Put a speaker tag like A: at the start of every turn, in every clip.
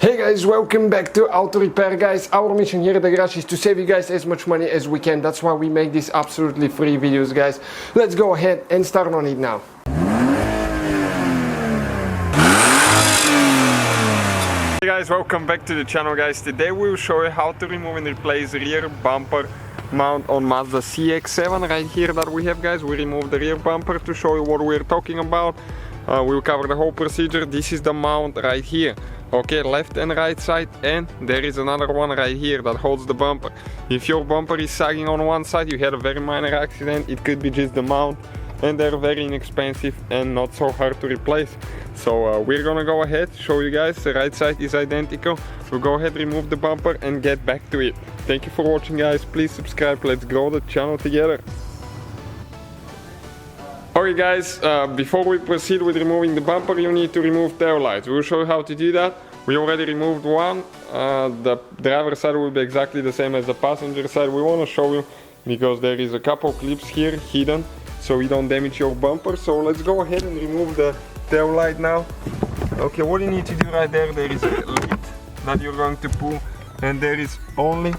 A: Hey guys, welcome back to Auto Repair guys. Our mission here at the garage is to save you guys as much money as we can. That's why we make these absolutely free videos guys. Let's go ahead and start on it now. Hey guys, welcome back to the channel guys. Today we'll show you how to remove and replace rear bumper mount on Mazda CX-7 right here that we have guys. We removed the rear bumper to show you what we're talking about. We'll cover the whole procedure. This is the mount right here. Okay, left and right side, and there is another one right here that holds the bumper. If your bumper is sagging on one side, you had a very minor accident, it could be just the mount, and they're very inexpensive and not so hard to replace. So we're gonna go ahead, show you guys. The right side is identical. We'll go ahead, remove the bumper and get back to it. Thank you for watching guys, please subscribe, let's grow the channel together. Okay guys, before we proceed with removing the bumper, you need to remove tail lights. We'll show you how to do that. We already removed one. The driver's side will be exactly the same as the passenger side. We want to show you because there is a couple clips here hidden so you don't damage your bumper. So let's go ahead and remove the tail light now. Okay, what you need to do right there, there is a lid that you're going to pull, and there is only,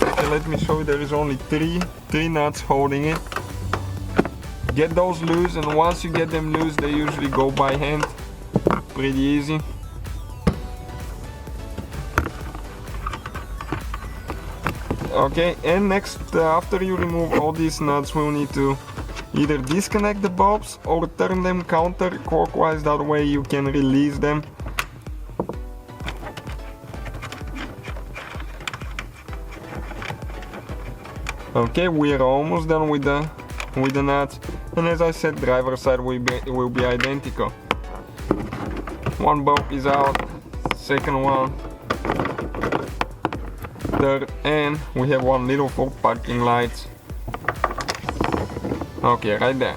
A: okay, let me show you, there is only three nuts holding it. Get those loose, and once you get them loose, they usually go by hand. Pretty easy. Okay, and next, after you remove all these nuts, we'll need to either disconnect the bulbs or turn them counterclockwise, that way you can release them. Okay, we are almost done with the nuts, and as I said, driver's side will be identical. One bulb is out, second one, third, and we have one little for parking lights. Okay, right there.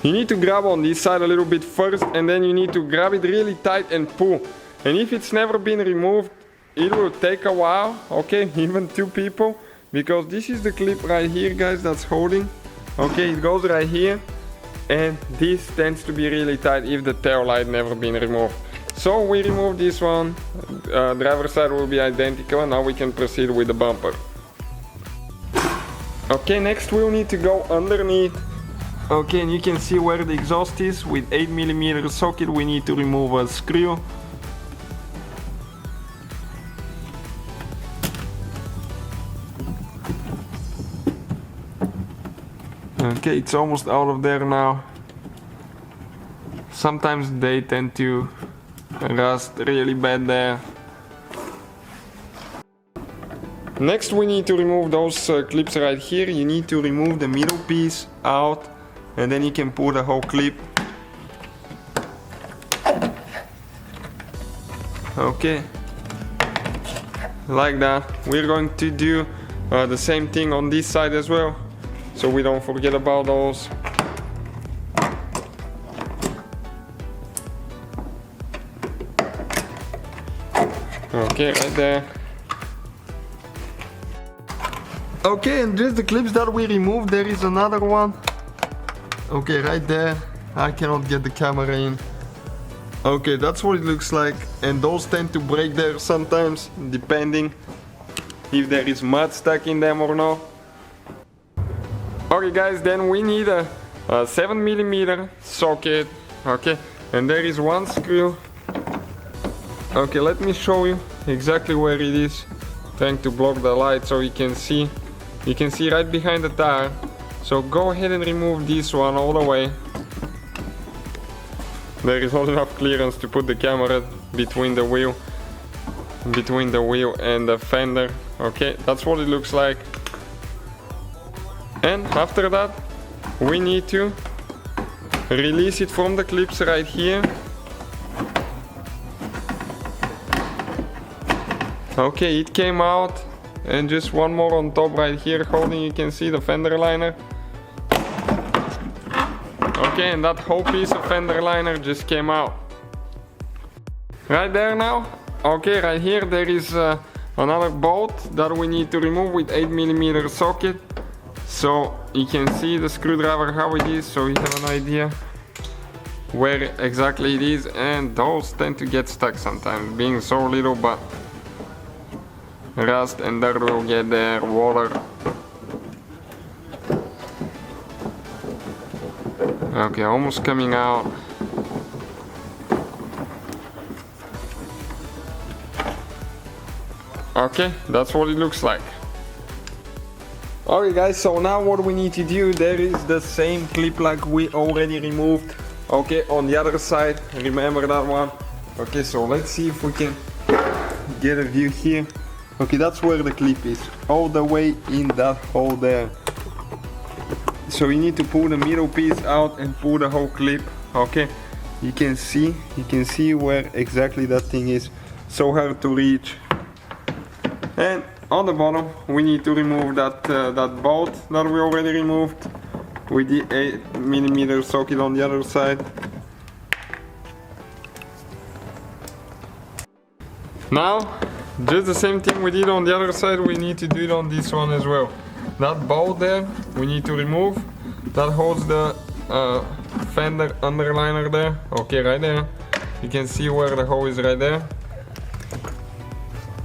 A: You need to grab on this side a little bit first, and then you need to grab it really tight and pull. And if it's never been removed, it will take a while, okay, even two people. Because this is the clip right here guys that's holding. Okay, it goes right here, and this tends to be really tight if the tail light never been removed. So we remove this one, driver's side will be identical, and now we can proceed with the bumper. Okay, next we'll need to go underneath. Okay, and you can see where the exhaust is. With 8mm socket we need to remove a screw. Okay, it's almost out of there now. Sometimes they tend to rust really bad there. Next we need to remove those clips right here. You need to remove the middle piece out, and then you can pull the whole clip. Okay, like that. We're going to do the same thing on this side as well, so we don't forget about those. Okay, right there. Okay, and just the clips that we removed, there is another one. Okay, right there. I cannot get the camera in. Okay, that's what it looks like, and those tend to break there sometimes, depending if there is mud stuck in them or not. Okay guys, then we need a 7mm socket. Okay, and there is one screw. Okay, let me show you exactly where it is. Trying to block the light so you can see. You can see right behind the tire. So go ahead and remove this one all the way. There is not enough clearance to put the camera between the wheel and the fender. Okay, that's what it looks like. And after that, we need to release it from the clips right here. Okay, it came out, and just one more on top right here holding, you can see the fender liner. Okay, and that whole piece of fender liner just came out. Right there now. Okay, right here there is another bolt that we need to remove with 8mm socket. So you can see the screwdriver how it is, so you have an idea. where exactly it is, and those tend to get stuck sometimes, being so little, but rust and dirt will get there, water. Okay, almost coming out. Okay, that's what it looks like. Okay guys, so now what we need to do, there is the same clip like we already removed. Okay, on the other side, remember that one. Okay, so let's see if we can get a view here. Okay, that's where the clip is, all the way in that hole there. So you need to pull the middle piece out and pull the whole clip. Okay, you can see where exactly that thing is. So hard to reach. And on the bottom we need to remove that bolt that we already removed with the 8mm socket on the other side. Now, just the same thing we did on the other side, we need to do it on this one as well. That bolt there, we need to remove. That holds the fender underliner there. Okay, right there. You can see where the hole is right there.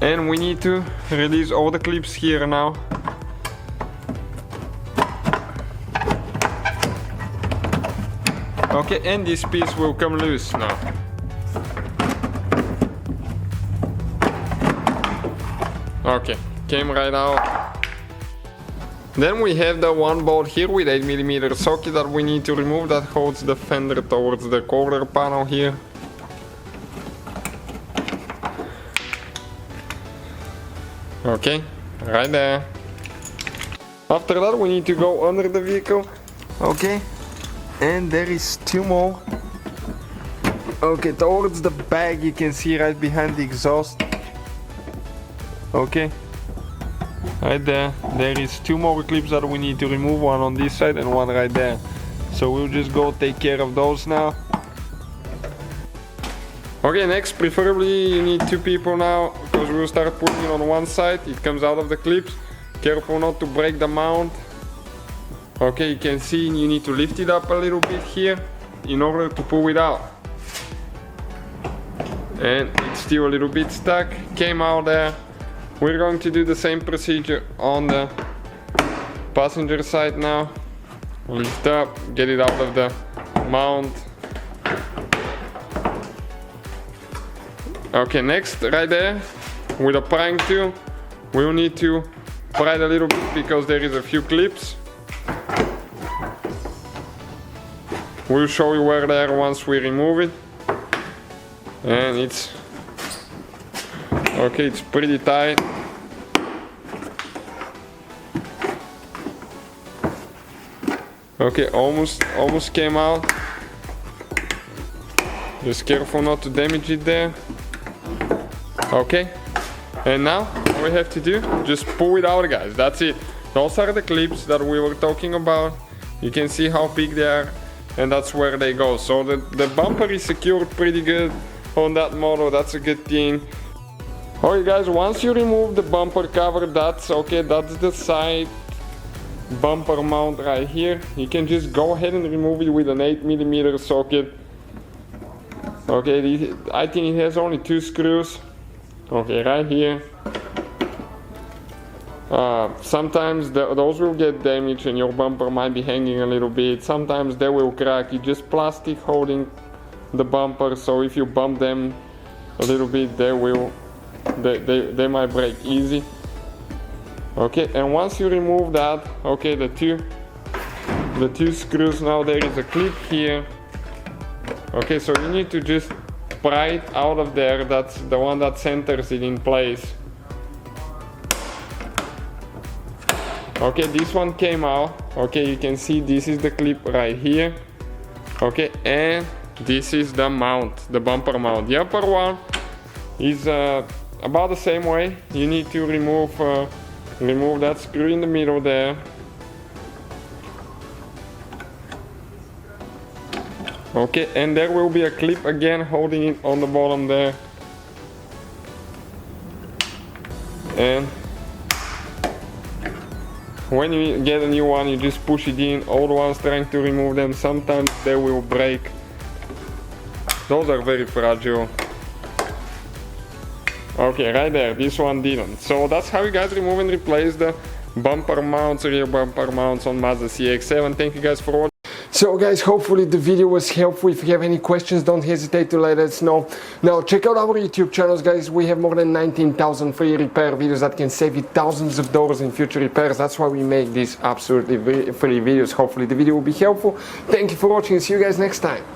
A: And we need to release all the clips here now. Okay, and this piece will come loose now. Okay, came right out. Then we have the one bolt here with 8mm socket that we need to remove, that holds the fender towards the quarter panel here. Okay, right there. After that we need to go under the vehicle. Okay, and there is two more. Okay, towards the back you can see right behind the exhaust. Okay, right there. There is two more clips that we need to remove, one on this side and one right there. So we'll just go take care of those now. Okay, next, preferably you need two people now, because we'll start putting it on one side. It comes out of the clips. Careful not to break the mount. Okay, you can see you need to lift it up a little bit here in order to pull it out. And it's still a little bit stuck, came out there. We're going to do the same procedure on the passenger side now. Lift up, get it out of the mount. Okay, next, right there, with a prying tool, we'll need to pry it a little bit because there is a few clips. We'll show you where they are once we remove it. And it's okay, it's pretty tight. Okay, almost came out. Just careful not to damage it there. Okay, and now all we have to do, just pull it out, guys. That's it. Those are the clips that we were talking about. You can see how big they are, and that's where they go. So the bumper is secured pretty good on that model. That's a good thing. Okay guys, once you remove the bumper cover, that's okay, that's the side bumper mount right here. You can just go ahead and remove it with an 8mm socket. Okay, I think it has only 2 screws. Okay, right here. Sometimes those will get damaged and your bumper might be hanging a little bit. Sometimes they will crack. It's just plastic holding the bumper, so if you bump them a little bit, they might break easy. Okay, and once you remove that, okay, the two screws, now there is a clip here. Okay, so you need to just pry it out of there. That's the one that centers it in place. Okay, this one came out. Okay, you can see this is the clip right here. Okay, and this is the mount, the bumper mount. The upper one is about the same way. You need to remove that screw in the middle there. Okay, and there will be a clip again holding it on the bottom there. And when you get a new one, you just push it in. Old ones, trying to remove them, sometimes they will break. Those are very fragile. Okay, right there, this one didn't. So that's how you guys remove and replace the bumper mounts, rear bumper mounts on Mazda CX-7. Thank you guys for watching. So guys, hopefully the video was helpful. If you have any questions, don't hesitate to let us know. Now check out our YouTube channels, guys. We have more than 19,000 free repair videos that can save you thousands of dollars in future repairs. That's why we make these absolutely free videos. Hopefully the video will be helpful. Thank you for watching. See you guys next time.